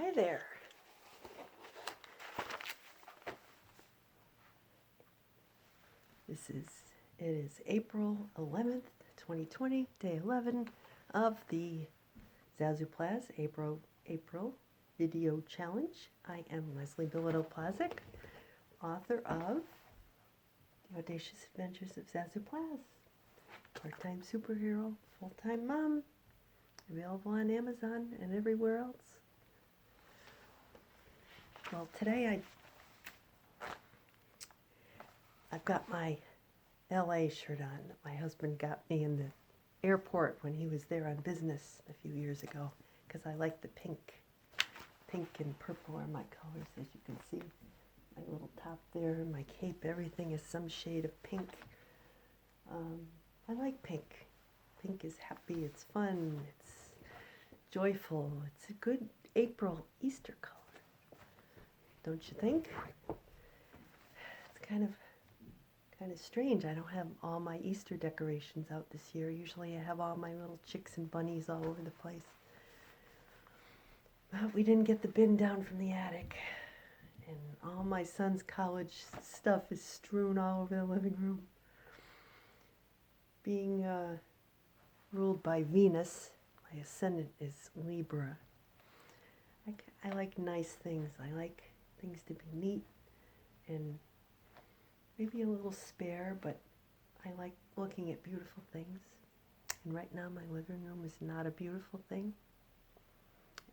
Hi there. It is April 11th, 2020, day 11 of the Zazoo Plazz April Video Challenge. I am Leslie Plazz, author of The Audacious Adventures of Zazoo Plazz, part-time superhero, full-time mom, available on Amazon and everywhere else. Well, today I've got my LA shirt on that my husband got me in the airport when he was there on business a few years ago, because I like the pink. Pink and purple are my colors, as you can see. My little top there, my cape, everything is some shade of pink. I like pink. Pink is happy, it's fun, it's joyful. It's a good April Easter color, don't you think? It's kind of strange. I don't have all my Easter decorations out this year. Usually I have all my little chicks and bunnies all over the place. But we didn't get the bin down from the attic, and all my son's college stuff is strewn all over the living room. Being ruled by Venus, my ascendant is Libra. I like nice things. I like things to be neat and maybe a little spare, but I like looking at beautiful things. And right now my living room is not a beautiful thing.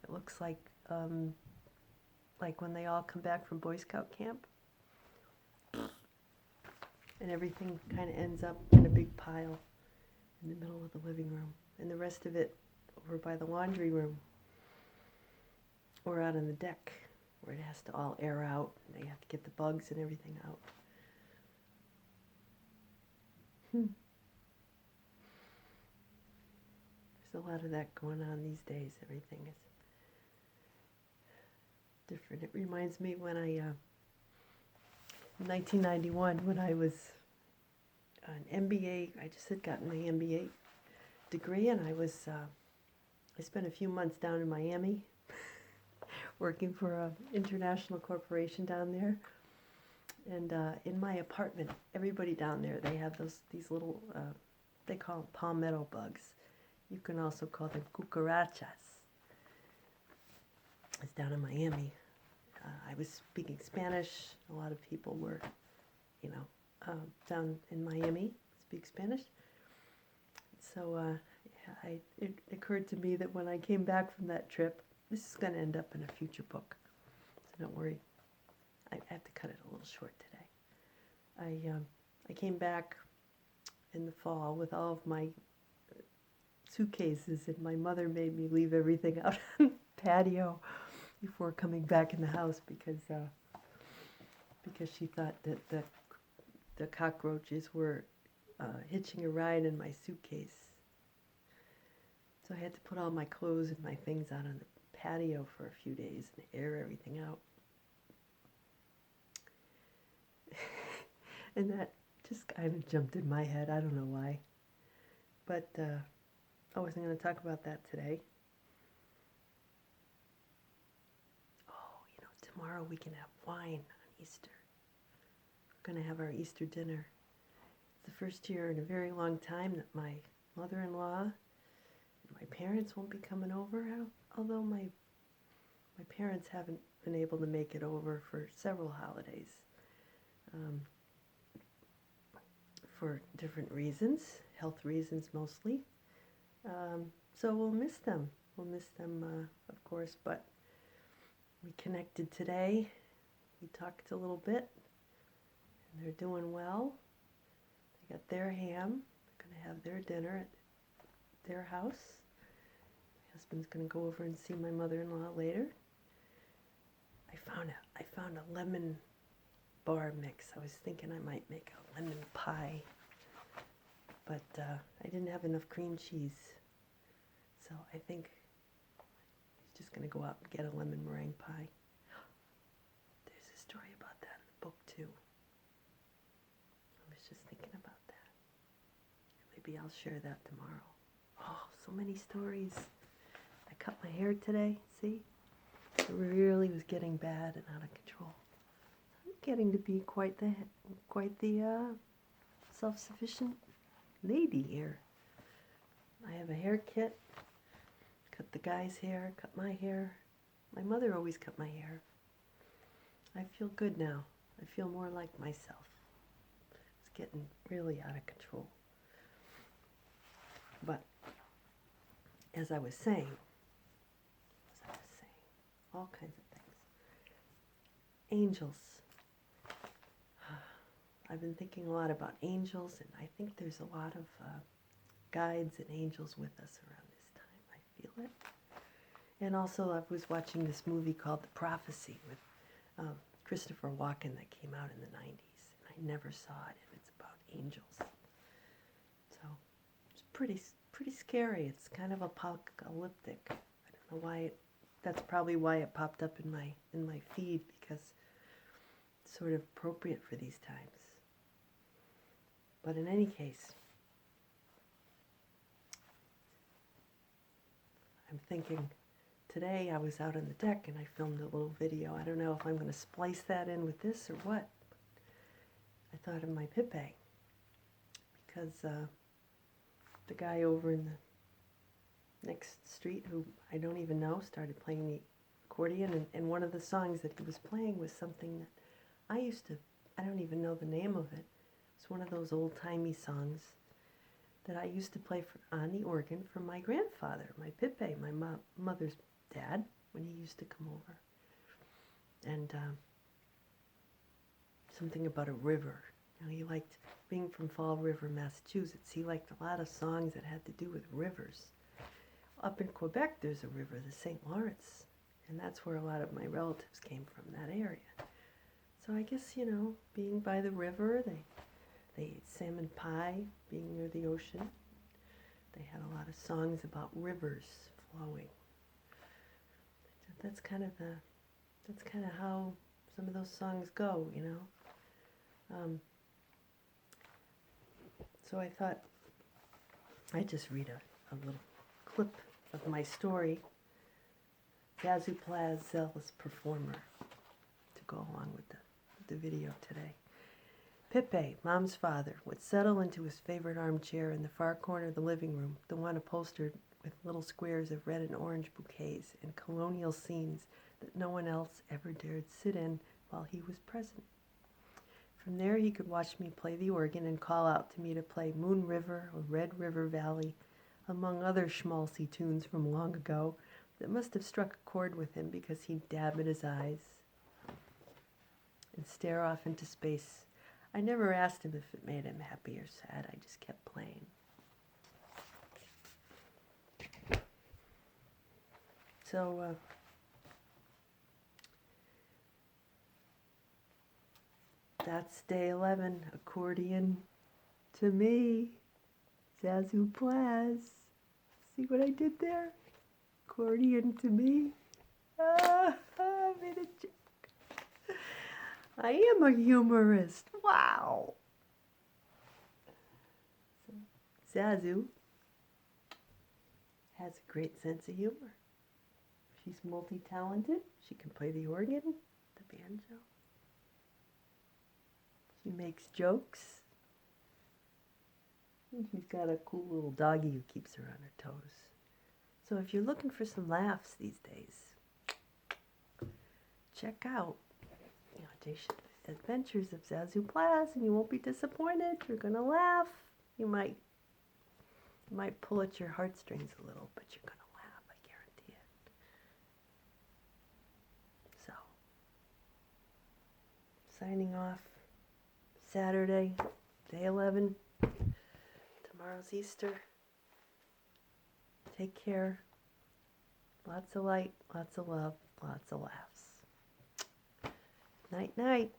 It looks like when they all come back from Boy Scout camp. And everything kind of ends up in a big pile in the middle of the living room. And the rest of it over by the laundry room or out on the deck where it has to all air out. They have to get the bugs and everything out. There's a lot of that going on these days. Everything is different. It reminds me when in 1991, when I was an MBA, I just had gotten my MBA degree, and I spent a few months down in Miami working for an international corporation down there. And in my apartment, everybody down there, they have these little, they call them palmetto bugs. You can also call them cucarachas. It's down in Miami. I was speaking Spanish. A lot of people were, down in Miami, speak Spanish. So it occurred to me that when I came back from that trip, this is going to end up in a future book. So don't worry. I have to cut it a little short today. I came back in the fall with all of my suitcases, and my mother made me leave everything out on the patio before coming back in the house because she thought that the cockroaches were hitching a ride in my suitcase. So I had to put all my clothes and my things out on the patio for a few days and air everything out. And that just kind of jumped in my head. I don't know why. But I wasn't going to talk about that today. Oh, tomorrow we can have wine on Easter. We're going to have our Easter dinner. It's the first year in a very long time that my mother-in-law and my parents won't be coming over, although my parents haven't been able to make it over for several holidays. For different reasons, health reasons mostly. So we'll miss them. We'll miss them, of course, but we connected today. We talked a little bit, and they're doing well. They got their ham. They're going to have their dinner at their house. My husband's going to go over and see my mother-in-law later. I found a lemon bar mix. I was thinking I might make a lemon pie, but I didn't have enough cream cheese, so I think he's just going to go out and get a lemon meringue pie. There's a story about that in the book too. I was just thinking about that. Maybe I'll share that tomorrow. Oh, so many stories. I cut my hair today, see? It really was getting bad and out of control. I'm getting to be quite the self-sufficient lady here. I have a hair kit, cut the guy's hair, cut my hair. My mother always cut my hair. I feel good now. I feel more like myself. It's getting really out of control. But as I was saying, all kinds of things. Angels. I've been thinking a lot about angels, and I think there's a lot of guides and angels with us around this time. I feel it. And also, I was watching this movie called The Prophecy with Christopher Walken that came out in the 90s. And I never saw it, and it's about angels. So it's pretty scary. It's kind of apocalyptic. I don't know why that's probably why it popped up in my feed, because it's sort of appropriate for these times. But in any case, I'm thinking, today I was out on the deck and I filmed a little video. I don't know if I'm going to splice that in with this or what. I thought of my Pipe, because the guy over in the next street, who I don't even know, started playing the accordion, and one of the songs that he was playing was something that I don't even know the name of it. It's one of those old-timey songs that I used to play on the organ for my grandfather, my Pipe, my mother's dad, when he used to come over. And something about a river. You know, he liked, being from Fall River, Massachusetts, he liked a lot of songs that had to do with rivers. Up in Quebec, there's a river, the St. Lawrence, and that's where a lot of my relatives came from, that area. So I guess, you know, being by the river, they ate salmon pie, being near the ocean. They had a lot of songs about rivers flowing. That's kind of how some of those songs go, you know. So I thought I'd just read a little clip of my story, Zazoo Plazz, Zealous Performer, to go along with the video today. Pipe, Mom's father, would settle into his favorite armchair in the far corner of the living room, the one upholstered with little squares of red and orange bouquets and colonial scenes that no one else ever dared sit in while he was present. From there he could watch me play the organ and call out to me to play Moon River or Red River Valley, among other schmaltzy tunes from long ago that must have struck a chord with him, because he'd dab at his eyes and stare off into space. I never asked him if it made him happy or sad. I just kept playing. So, that's day 11, accordion to me, Zazoo Plazz. See what I did there? Accordion to me. I made a joke. I am a humorist. Wow. So, Zazoo has a great sense of humor. She's multi-talented. She can play the organ, the banjo. She makes jokes. And she's got a cool little doggy who keeps her on her toes. So if you're looking for some laughs these days, check out Audacious Adventures of Zazoo Plazz, and you won't be disappointed. You're gonna laugh. You might pull at your heartstrings a little, but you're gonna laugh, I guarantee it. So, signing off. Saturday, day 11. Tomorrow's Easter. Take care. Lots of light, lots of love, lots of laughs. Night, night.